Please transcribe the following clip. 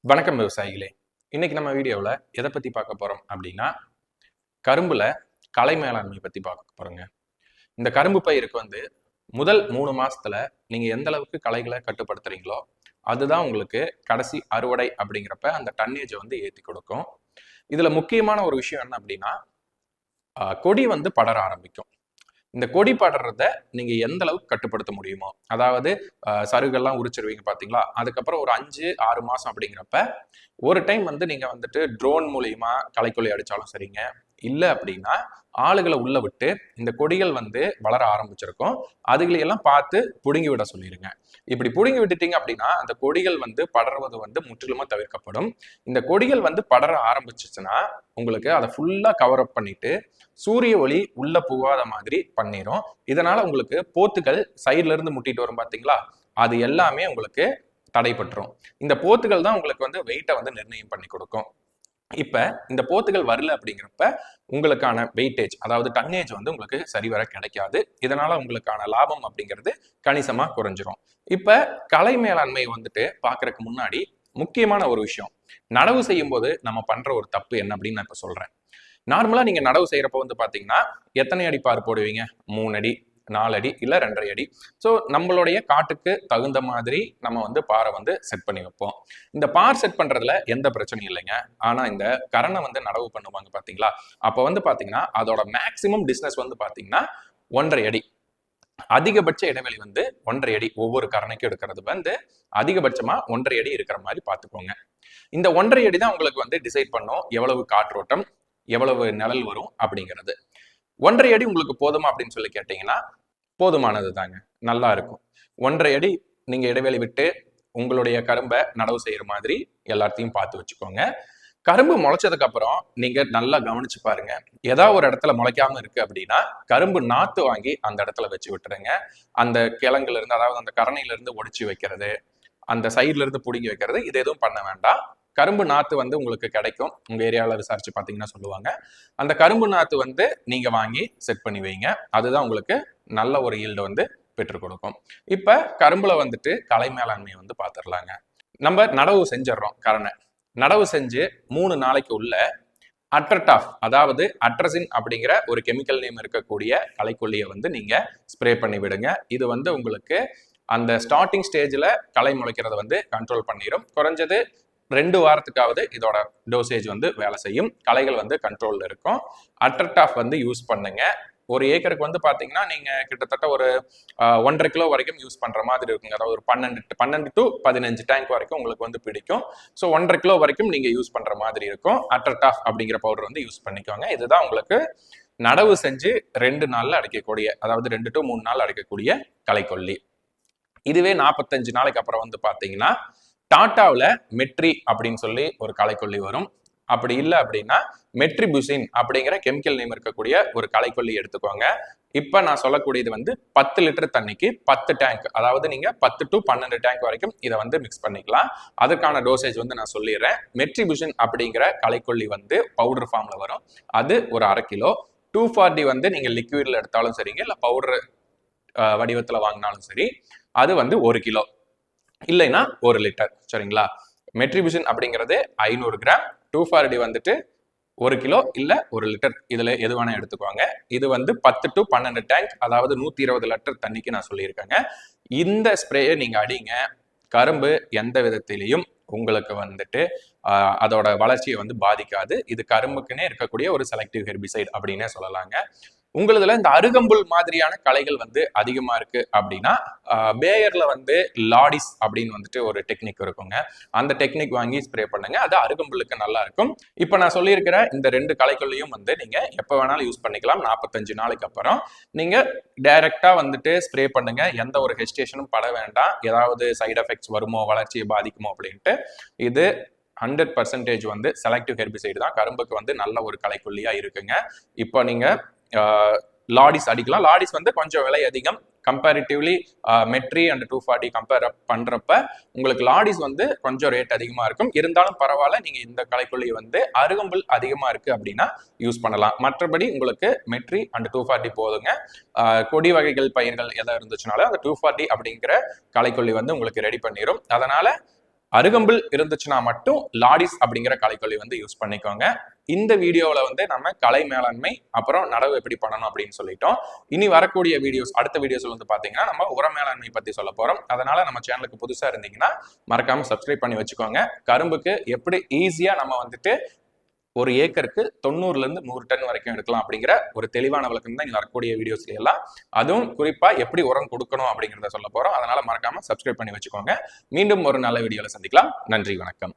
வணக்கம் விவசாயிகளே. இன்னைக்கு நம்ம வீடியோவில் எதை பற்றி பார்க்க போகிறோம் அப்படின்னா, கரும்புல களை மேலாண்மை பற்றி பார்க்க போகிறோங்க. இந்த கரும்பு பயிருக்கு முதல் 3 மாசத்துல நீங்கள் எந்த அளவுக்கு களைகளை கட்டுப்படுத்துறீங்களோ அதுதான் உங்களுக்கு கடைசி அறுவடை அப்படிங்கிறப்ப அந்த டன்னேஜை ஏற்றி கொடுக்கும். இதில் முக்கியமான ஒரு விஷயம் என்ன அப்படின்னா, கொடி படர ஆரம்பிக்கும். இந்த கொடி படறத நீங்க எந்த அளவுக்கு கட்டுப்படுத்த முடியுமோ, அதாவது சருகெல்லாம் உரிச்சிருவீங்க பாத்தீங்களா, அதுக்கப்புறம் ஒரு 5-6 மாசம் அப்படிங்கிறப்ப ஒரு டைம் நீங்க ட்ரோன் மூலியமா களைக்கொல்லி அடிச்சாலும் சரிங்க, இல்ல அப்படின்னா ஆளுகளை உள்ள விட்டு இந்த கொடிகள் வளர ஆரம்பிச்சிருக்கும், அதுகளையெல்லாம் பார்த்து புடுங்கி விட சொல்லிடுங்க. இப்படி புடுங்கி விட்டுட்டீங்க அப்படின்னா அந்த கொடிகள் படர்வது முற்றிலுமா தவிர்க்கப்படும். இந்த கொடிகள் படர ஆரம்பிச்சிச்சுன்னா உங்களுக்கு அதை ஃபுல்லா கவர் அப் பண்ணிட்டு சூரிய ஒளி உள்ள போகாத மாதிரி பண்ணிரும். இதனால உங்களுக்கு போத்துகள் சைட்ல இருந்து முட்டிட்டு வரும் பாத்தீங்களா, அது எல்லாமே உங்களுக்கு தடைப்பட்டுரும். இந்த போத்துகள் தான் உங்களுக்கு வெயிட்டை நிர்ணயம் பண்ணி கொடுக்கும். இப்ப இந்த போத்துகள் வரல அப்படிங்கிறப்ப உங்களுக்கான வெயிட்டேஜ், அதாவது டன்னேஜ் உங்களுக்கு சரிவர கிடைக்காது. இதனால உங்களுக்கான லாபம் அப்படிங்கிறது கணிசமா குறைஞ்சிரும். இப்ப களை மேலாண்மை பாக்குறதுக்கு முன்னாடி முக்கியமான ஒரு விஷயம், நடவு செய்யும் போது நம்ம பண்ற ஒரு தப்பு என்ன அப்படின்னு நான் இப்ப சொல்றேன். நார்மலா நீங்க நடவு செய்யறப்ப பாத்தீங்கன்னா எத்தனை அடி பார் போடுவீங்க? 3 அடி, 4 அடி, இல்ல 2.5 அடி. ஸோ நம்மளுடைய காட்டுக்கு தகுந்த மாதிரி நம்ம பாரை செட் பண்ணி வைப்போம். இந்த பார் செட் பண்றதுல எந்த பிரச்சனையும் இல்லைங்க. ஆனா இந்த கரணை நடவு பண்ணுவாங்க பாத்தீங்களா, அப்ப பாத்தீங்கன்னா அதோட மேக்சிமம் டிஸ்டன்ஸ் பாத்தீங்கன்னா 1.5 அடி. அதிகபட்ச இடைவெளி 1.5 அடி. ஒவ்வொரு கரணைக்கும் எடுக்கிறது அதிகபட்சமா 1.5 அடி இருக்கிற மாதிரி பாத்துக்கோங்க. இந்த 1.5 அடி தான் உங்களுக்கு டிசைட் பண்ணும் எவ்வளவு காற்றோட்டம், எவ்வளவு நிழல் வரும் அப்படிங்கிறது. 1.5 அடி உங்களுக்கு போதுமா அப்படின்னு சொல்லி கேட்டீங்கன்னா போதுமானது தாங்க, நல்லா இருக்கும். 1.5 அடி நீங்க இடைவெளி விட்டு உங்களுடைய கரும்பை நடவு செய்யற மாதிரி எல்லாத்தையும் பார்த்து வச்சுக்கோங்க. கரும்பு முளைச்சதுக்கு அப்புறம் நீங்க நல்லா கவனிச்சு பாருங்க, ஏதாவது ஒரு இடத்துல முளைக்காம இருக்கு அப்படின்னா கரும்பு நாத்து வாங்கி அந்த இடத்துல வச்சு விட்டுருங்க. அந்த கிழங்குல இருந்து, அதாவது அந்த கரணையில இருந்து ஒடிச்சு வைக்கிறது, அந்த சைட்ல இருந்து பிடுங்கி வைக்கிறது, இது எதுவும் பண்ண வேண்டாம். கரும்பு நாத்து உங்களுக்கு கிடைக்கும், உங்க ஏரியாவில் விசாரிச்சு பார்த்தீங்கன்னா சொல்லுவாங்க. அந்த கரும்பு நாத்து நீங்க வாங்கி செட் பண்ணி வைங்க. அதுதான் உங்களுக்கு நல்ல ஒரு ஈல்டு பெற்றுக் கொடுக்கும். இப்ப கரும்புல களை மேலாண்மையை பார்த்துடலாங்க. நம்ம நடவு செஞ்சிடறோம். கரணை நடவு செஞ்சு 3 நாளைக்கு உள்ள அட்ரடாஃப், அதாவது அட்ரசின் அப்படிங்கிற ஒரு கெமிக்கல் நேம் இருக்கக்கூடிய களைக்கொல்லியை நீங்க ஸ்ப்ரே பண்ணி விடுங்க. இது உங்களுக்கு அந்த ஸ்டார்டிங் ஸ்டேஜ்ல களை முளைக்கிறத கண்ட்ரோல் பண்ணிடும். குறைஞ்சது 2 வாரத்துக்காவது இதோட டோசேஜ் வேலை செய்யும். களைகள் கண்ட்ரோல்ல இருக்கும். அட்ரடாஃப் யூஸ் பண்ணுங்க. ஒரு ஏக்கருக்கு பாத்தீங்கன்னா நீங்க கிட்டத்தட்ட ஒரு 1.5 கிலோ வரைக்கும் யூஸ் பண்ற மாதிரி இருக்குங்க. அதாவது ஒரு 12 to 15 டேங்க் வரைக்கும் உங்களுக்கு பிடிக்கும். ஸோ 1.5 கிலோ வரைக்கும் நீங்க யூஸ் பண்ற மாதிரி இருக்கும். அட்ரடாஃப் அப்படிங்கிற பவுடர் யூஸ் பண்ணிக்கோங்க. இதுதான் உங்களுக்கு நடவு செஞ்சு 2 நாள்ல அடைக்கக்கூடிய, அதாவது 2 to 3 நாள் அடைக்கக்கூடிய களைக்கொல்லி. இதுவே 45 நாளைக்கு அப்புறம் பாத்தீங்கன்னா டாட்டாவில் மெட்ரி அப்படின்னு சொல்லி ஒரு களைக்கொல்லி வரும். அப்படி இல்லை அப்படின்னா மெட்ரிபுசின் அப்படிங்கிற கெமிக்கல் நேம் இருக்கக்கூடிய ஒரு களைக்கொல்லி எடுத்துக்கோங்க. இப்ப நான் சொல்லக்கூடியது 10 லிட்டர் தண்ணிக்கு 10 டேங்க், அதாவது நீங்க 10 to 12 டேங்க் வரைக்கும் இதை மிக்ஸ் பண்ணிக்கலாம். அதுக்கான டோசேஜ் நான் சொல்லிடுறேன். மெட்ரிபுசின் அப்படிங்கிற களைக்கொல்லி பவுடர் ஃபார்ம்ல வரும். அது ஒரு 1/2 கிலோ. 240 நீங்க லிக்விட்ல எடுத்தாலும் சரிங்க, இல்ல பவுடர் வடிவத்துல வாங்கினாலும் சரி, அது 1 கிலோ, இல்லைன்னா 1 லிட்டர். சரிங்களா? மெட்ரிபுசின் அப்படிங்கிறது 500 கிராம், 240 1 கிலோ இல்ல 1 லிட்டர், இதுல எது வேணா எடுத்துக்குவாங்க. இது 10 to 12 டேங்க், அதாவது 120 லிட்டர் தண்ணிக்கு நான் சொல்லியிருக்கேங்க. இந்த ஸ்ப்ரேயை நீங்க அடிங்க. கரும்பு எந்த விதத்திலையும் உங்களுக்கு அதோட வளர்ச்சியை பாதிக்காது. இது கரும்புக்குன்னே இருக்கக்கூடிய ஒரு செலக்டிவ் ஹெர்பிசைட் அப்படின்னே சொல்லலாங்க. உங்களதுல இந்த அருகம்புல் மாதிரியான களைகள் அதிகமா இருக்கு அப்படின்னா பேயர்ல லாடிஸ் அப்படின்னு ஒரு டெக்னிக் இருக்குங்க. அந்த டெக்னிக் வாங்கி ஸ்ப்ரே பண்ணுங்க. அது அருகம்புல்லுக்கு நல்லா இருக்கும். இப்ப நான் சொல்லியிருக்கிற இந்த 2 களைகளையும் நீங்க எப்ப வேணாலும் யூஸ் பண்ணிக்கலாம். 45 நாளைக்கு அப்புறம் நீங்க டைரக்டா ஸ்ப்ரே பண்ணுங்க. எந்த ஒரு ஹெசிடேஷனும் பட வேண்டாம். ஏதாவது சைடு எஃபெக்ட்ஸ் வருமோ, வளர்ச்சியை பாதிக்குமோ அப்படின்ட்டு. இது 100% செலக்டிவ் ஹெர்பிசைடு தான். கரும்புக்கு நல்ல ஒரு களைக்கொல்லியா இருக்குங்க. இப்போ நீங்க லாடிஸ் அடிக்கலாம். லாடிஸ் கொஞ்சம் விலை அதிகம். கம்பேரிட்டிவ்லி மெட்ரி அண்ட் 240 கம்பேர் பண்றப்ப உங்களுக்கு லாடிஸ் கொஞ்சம் ரேட் அதிகமா இருக்கும். இருந்தாலும் பரவாயில்ல, நீங்க இந்த களைக்கொல்லி அருகம்புல் அதிகமா இருக்கு அப்படின்னா யூஸ் பண்ணலாம். மற்றபடி உங்களுக்கு மெட்ரி அண்ட் 240 போதுங்க. கொடி வகைகள் பயிர்கள் எதாவது இருந்துச்சுனால அந்த 240 அப்படிங்கிற களைக்கொல்லி உங்களுக்கு ரெடி பண்ணிடும். அதனால அருகம்புல் இருந்துச்சுன்னா மட்டும் லாடிஸ் அப்படிங்கிற களைக்கொல்லி வந்து யூஸ் பண்ணிக்கோங்க. இந்த வீடியோவில் வந்து நம்ம களை மேலாண்மை அப்புறம் நடவு எப்படி பண்ணணும் அப்படின்னு சொல்லிட்டோம். இனி வரக்கூடிய வீடியோஸ், அடுத்த வீடியோஸ்ல வந்து பாத்தீங்கன்னா நம்ம உர மேலாண்மை பத்தி சொல்ல போறோம். அதனால நம்ம சேனலுக்கு புதுசா இருந்தீங்கன்னா மறக்காம சப்ஸ்கிரைப் பண்ணி வச்சுக்கோங்க. கரும்புக்கு எப்படி ஈஸியா நம்ம வந்துட்டு ஒரு ஏக்கருக்கு 90ல இருந்து 100 டன் வரைக்கும் எடுக்கலாம் அப்படிங்கிற ஒரு தெளிவான விளக்கம் தான் இங்க வரக்கூடிய வீடியோஸ்ல எல்லாம். அதுவும் குறிப்பா எப்படி உரம் கொடுக்கணும் அப்படிங்கிறத சொல்ல போறோம். அதனால மறக்காம சப்ஸ்கிரைப் பண்ணி வச்சுக்கோங்க. மீண்டும் ஒரு நல்ல வீடியோல சந்திக்கலாம். நன்றி, வணக்கம்.